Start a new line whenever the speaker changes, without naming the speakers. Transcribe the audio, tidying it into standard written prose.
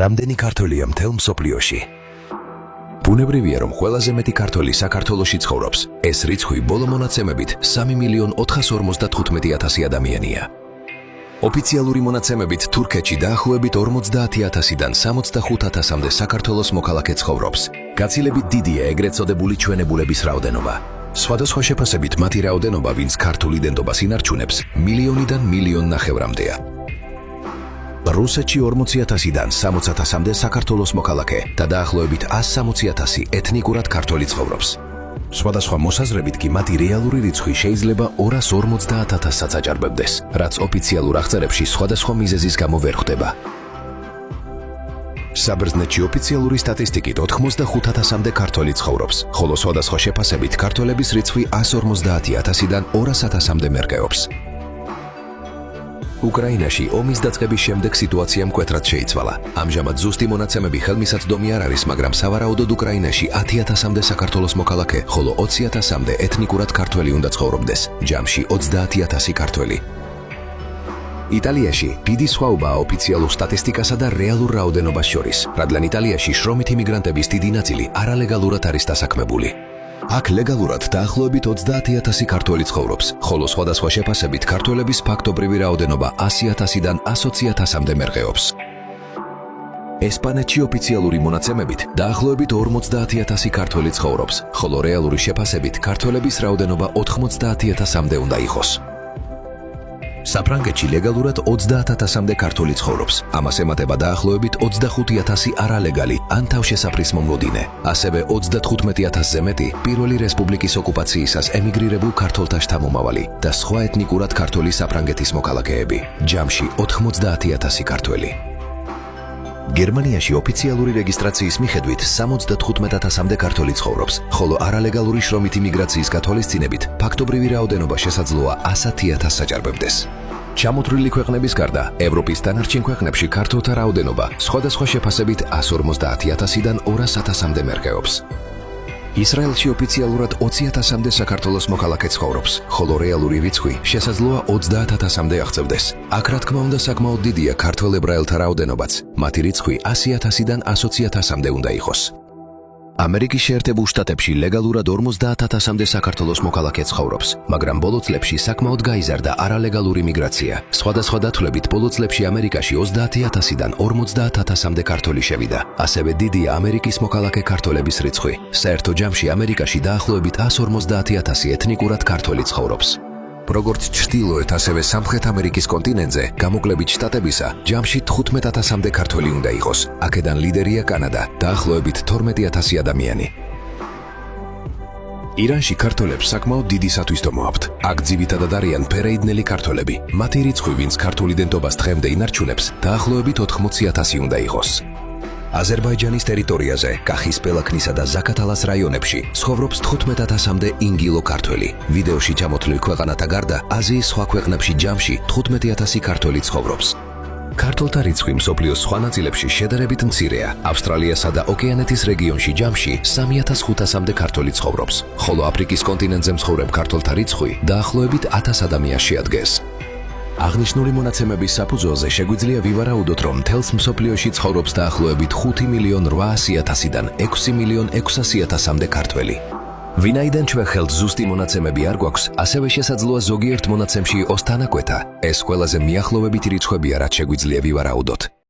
რამდენი ქართველია მთელ მსოფლიოში? ბუნებრივია, რომ ყველაზე მეტი ქართველი საქართველოში ცხოვრობს. ეს რიცხვი ბოლო მონაცემებით 3.455.000 ადამიანია. ოფიციალური მონაცემებით თურქეთში დაახლოებით 50,000-დან 65,000-მდე საქართველოს მოქალაქე ცხოვრობს. გაცილებით დიდია ეგრეთ წოდებული ჩვენებულების რაოდენობა. სხვადასხვა შეფასებით მათი რაოდენობა, ვინც ქართულ იდენტობას ინარჩუნებს, 1,000,000-დან 1,500,000-მდეა. რუსეთში 40,000-დან 60,000-მდე საქართველოს მოქალაქე და დაახლოებით 160,000 ეთნიკურად ქართველი ცხოვრობს. სხვადასხვა მოსაზრებით კი მათი რეალური რიცხვი შეიძლება 250,000-საც აჭარბებდეს, რაც ოფიციალურ აღწერებში სხვადასხვა მიზეზის გამო ვერ ხვდება. საბერძნეთში ოფიციალური სტატისტიკით 85,000-მდე ქართველი ცხოვრობს, ხოლო სხვადასხვა შეფასებით ქართველების რიცხვი 150,000-დან 200,000-მდე მერყეობს. უკრაინაში ომის დაწყების შემდეგ სიტუაცია მკვეთრად შეიცვალა. ამჟამად ზუსტი მონაცემები ხელმისაწვდომი არ არის, მაგრამ სავარაუდოდ უკრაინაში 10,000-მდე საქართველოს მოქალაქე, ხოლო 20,000-მდე ეთნიკურად ქართველი უნდა ცხოვრობდეს, ჯამში 30,000 ქართველი. იტალიაში დიდი სხვაობაა ოფიციალურ სტატისტიკასა და რეალურ რაოდენობას შორის, რადგან იტალიაში შრომითი მიგრანტების დიდი ნაწილი არალეგალურად არის დასაქმებული. აქ ლეგალურად დაახლოებით 30,000 ქართველი ცხოვრობს, ხოლო სხვადასხვა შეფასებით ქართველების ფაქტობრივი რაოდენობა 100,000-დან 120,000-მდე მერყეობს. ესპანეთში ოფიციალური მონაცემებით დაახლოებით 50,000 ქართველი ცხოვრობს, ხოლო რეალური შეფასებით ქართველების რაოდენობა 90,000-მდე უნდა იყოს. საფრანგეთში ლეგალურად 30,000-მდე ქართველი ცხოვრობს. ამას ემატება დაახლოებით 25,000 არალეგალი ან თავშესაფრის მომგოდინე. ასევე 35,000-ზე მეტი პირველი რესპუბლიკის ოკუპაციისას ემიგრირებულ ქართველთა შთამომავალი და სხვა ეთნიკურად ქართველი საფრანგეთის მოქალაქეები. ჯამში 90,000 ქართველი. გერმანიაში ოფიციალური რეგისტრაციის მიხედვით 75,000-მდე ქართველი ცხოვრობს, ხოლო არალეგალური შრომითი მიგრაციის გათვალისწინებით ფაქტობრივი რაოდენობა შესაძლოა 100,000-ს აჭარბებდეს. ჩამოთვლილი ქვეყნების გარდა, ევროპის დანარჩენ ქვეყნებში ქართველთა რაოდენობა სხვადასხვა შეფასებით 150,000-დან 200,000-მდე მერყეობს. ისრაელში ოფიციალურად 20,000-მდე საქართველოს მოქალაქე ცხოვრობს, ხოლო რეალური რიცხვი შესაძლოა 30,000-მდე აღწევდეს. აქ რა თქმა უნდა საკმაოდ დიდია ქართველ ებრაელთა რაოდენობაც, მათი რიცხვი 100,000-დან 120,000-მდე უნდა იყოს. ამერიკის შეერთებულ შტატებში ლეგალურად 50,000-მდე საქართველოს მოქალაქე ცხოვრობს, მაგრამ ბოლო წლებში საკმაოდ გაიზარდა არალეგალური მიგრაცია. სხვადასხვა დათვლებით ბოლო წლებში ამერიკაში 30,000-დან 50,000-მდე ქართველი შევიდა. ასევე დიდია ამერიკის მოქალაქე ქართველების რიცხვი. საერთო ჯამში ამერიკაში დაახლოებით 150,000 ეთნიკურად ქართველი ცხოვრობს. როგორც ჩრდილოეთ, ასევე სამხრეთ ამერიკის კონტინენტზე, გამოკლებით შტატებისა, ჯამში 15,000-მდე ქართველი უნდა იყოს. აქედან ლიდერია კანადა, დაახლოებით 12,000 ადამიანი. ირანში ქართველებს საკმაოდ დიდი სათვისტომო აქვთ. აქ ძირითადად არიან ფერეიდნელი ქართველები. მათი რიცხვი, ვინც ქართულ იდენტობას დღემდე ინარჩუნებს, დაახლოებით 80,000 უნდა იყოს. აზერბაიჯანის ტერიტორიაზე, კახის ბელაქნისა და ზაქათალას რაიონებში ცხოვრობს 15,000-მდე ინგილო ქართველი. ვიდეოში ჩამოთვლილ ქვეყანათა გარდა, აზიის სხვა ქვეყნებში ჯამში 15,000 ქართველი ცხოვრობს. ქართველთა რიცხვი მსოფლიოს სხვა ნაწილებში შედარებით მცირეა. ავსტრალიასა და ოკეანეთის რეგიონში ჯამში 3,500-მდე ქართველი ცხოვრობს, ხოლო აფრიკის კონტინენტზე მცხოვრებ ქართველთა რიცხვი დაახლოებით 1000 ადამიანს შეადგენს. აღნიშნული მონაცემების საფუძველზე შეგვიძლია ვივარაუდოთ, რომ მთელს მსოფლიოში ცხოვრობს დაახლოებით 5,800,000-დან 6,600,000-მდე ქართველი. ვინაიდან ჩვენ ხელთ ზუსტი მონაცემები არ გვაქვს, ასევე შესაძლოა ზოგიერთ მონაცემში იყოს თანაკვეთა. ეს ყველაზე მიახლოვებითი რიცხვებია, რაც შეგვიძლია ვივარაუდოთ.